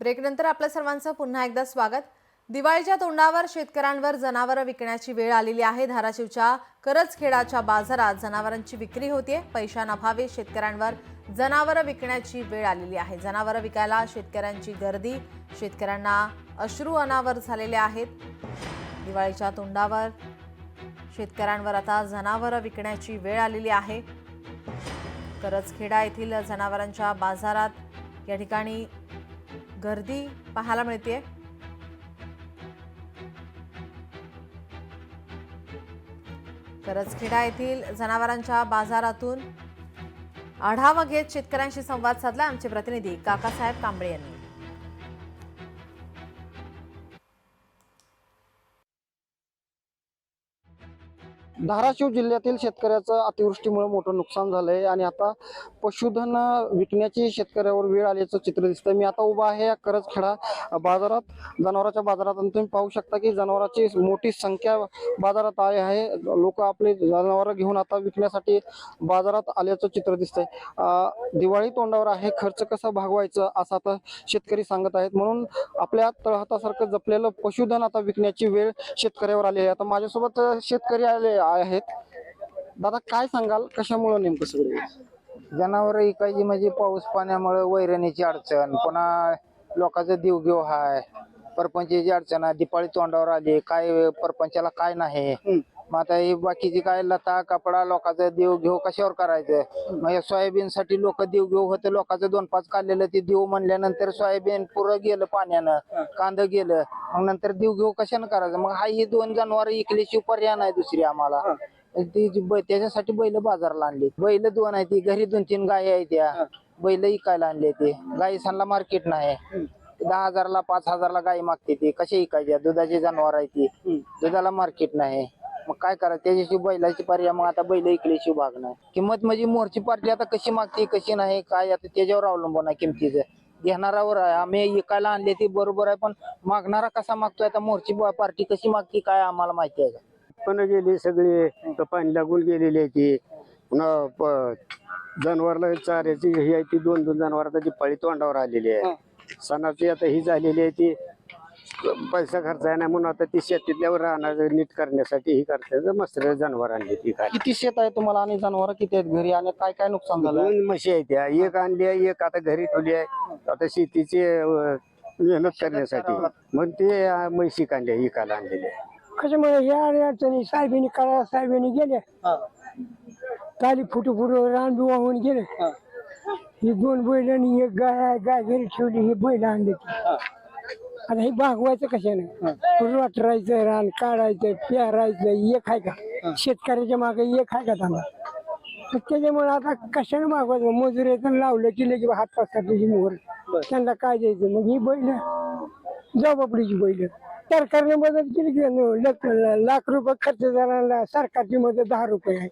ब्रेकनंतर आपल्या सर्वांचं पुन्हा एकदा स्वागत। दिवाळीच्या तोंडावर शेतकऱ्यांवर जनावरं विकण्याची वेळ आलेली आहे। धाराशिवच्या करजखेडाच्या बाजारात जनावरांची विक्री होते। पैशांअभावी शेतकऱ्यांवर जनावरं विकण्याची वेळ आलेली आहे। जनावरं विकायला शेतकऱ्यांची गर्दी, शेतकऱ्यांना अश्रू अनावर झालेले आहेत। दिवाळीच्या तोंडावर शेतकऱ्यांवर आता जनावरं विकण्याची वेळ आलेली आहे। करजखेडा येथील जनावरांच्या बाजारात या ठिकाणी गर्दी पाहायला मिळते। करजखेडा येथील जनावरांच्या बाजारातून आढावा घेत शेतकऱ्यांशी संवाद साधला आमचे प्रतिनिधी काकासाहेब कांबळे यांनी। धाराशिव जिल्ह्यातील शेतकऱ्याचं अतिवृष्टीमुळे मोठं नुकसान झालंय आणि आता पशुधन विकण्याची शेतकऱ्यावर वेळ आल्याचं चित्र दिसतंय। मी आता उभा आहे या करजखेडा बाजारात, जनावरांच्या बाजारात, आणि तुम्ही पाहू शकता की जनावरांची मोठी संख्या बाजारात आली आहे। लोक आपले जनावर घेऊन आता विकण्यासाठी बाजारात आल्याचं चित्र दिसतंय। दिवाळी तोंडावर आहे, खर्च कसा भागवायचा असं आता शेतकरी सांगत आहेत। म्हणून आपल्या तळहातासारखं जपलेलं पशुधन आता विकण्याची वेळ शेतकऱ्यावर आली आहे। आता माझ्यासोबत शेतकरी आले आहेत। दादा, काय सांगाल, कशामुळे नेमकं सगळं जनावर इकायची म्हणजे पाऊस पाण्यामुळे वैरणीची अडचण, पुन्हा लोकांचं देवघेव हाय, परपंचाची अडचण आहे। दिपाळी तोंडावर आली, काय परपंचाला काय नाही। मग आता ही बाकीची काय लता कपडा लोकांचं देवघेव कशावर करायचं। मग सोयाबीनसाठी लोक देवघेव होते, लोकांचं 2-5 काढलेलं ते देव म्हणल्यानंतर सोयाबीन पुरं गेलं पाण्यानं, कांद गेलं, मग नंतर देवघेव कशानं करायचं। मग ही 2 जनावर इकल्याशिवाय पर्याय नाही दुसरी आम्हाला। त्याच्यासाठी बैल बाजारला आणली। बैल 2 आहे, ती घरी 2-3 गाय आहे, त्या बैल इकायला आणले। ते गाईसांना मार्केट नाही, 10,000ला 5,000ला गाय मागते, ती कशी इकायच्या। दुधाची जनावर आहे, ती दुधाला मार्केट नाही। मग काय करायचं, त्याच्याशिवाय बैलाची पर्याय। मग आता बैल इकल्याशिवाय भाग नाही। किंमत म्हणजे मोरची पार्टी आता कशी मागते कशी नाही काय, आता त्याच्यावर अवलंबून आहे किमतीचं, घेणारावर आहे। आम्ही इकायला आणले ती बरोबर आहे, पण मागणारा कसा मागतोय, आता मोरची पार्टी कशी मागते काय आम्हाला माहिती आहे का। पण गेली सगळी पाणी लागून गेलेली आहे ती। पुन्हा जनावरला चाऱ्याची ही आहे ती 2-2 जनावर आता दिपाळी तोंडावर आलेली आहे। सणाची आता ही झालेली आहे ती, पैसा खर्च आहे नाही म्हणून आता ती शेतीतल्यावर राहणार नीट करण्यासाठी ही करते। मस्त जनावर आणली ती। काय किती शेत आहे तुम्हाला आणि जनावर किती आहेत घरी, आणि काय काय नुकसान झालं? 2 म्हशी आहेत त्या, एक आणली आहे, एक आता घरी ठेवली आहे आता शेतीची मेहनत करण्यासाठी। मग ते म्हशी कांड्या इकायला आणलेली आहे। कशामुळे या अडचणी साहेबांनी कळा, साहेबांनी गेले ताली फुटू फुटू रान बी वाहून गेले। ही 2 बैल आणि एक गाय घरी ठेवली, ही बैल आणली। आता हे भागवायचं कशाने, वाटरायचं, रान काढायचं, पेरायचं, एक आहे का शेतकऱ्याच्या मागे, एक आहे का थांबा। त्याच्यामुळे आता कशाने भागवायचं, मजुरीचं लावलं की लगे हात पासाची मोहर, त्यांना काय द्यायचं। मग ही बैल जबाबडीची बैल, सरकारने मदत केली की लाख रुपये खर्च झाला, सरकारची मदत 10 रुपये आहे।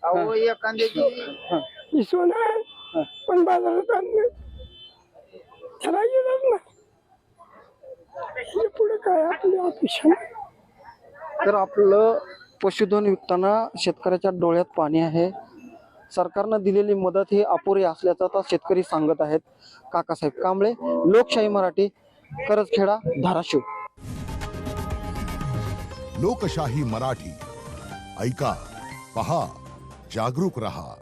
अहो एखाद्याची सोनं आहे पण बाजारात आणलं त्याला गेलंच नाही। पुढे काय आपली ऑफिस तर आपलं पशुधन विकताना शेतकऱ्याच्या डोळ्यात पाणी आहे। सरकारनं दिलेली मदत ही अपुरी असल्याचं आता शेतकरी सांगत आहेत। काकासाहेब कांबळे, लोकशाही मराठी, करजखेडा, धाराशिव। लोकशाही मराठी ऐका, पहा, जागरूक रहा।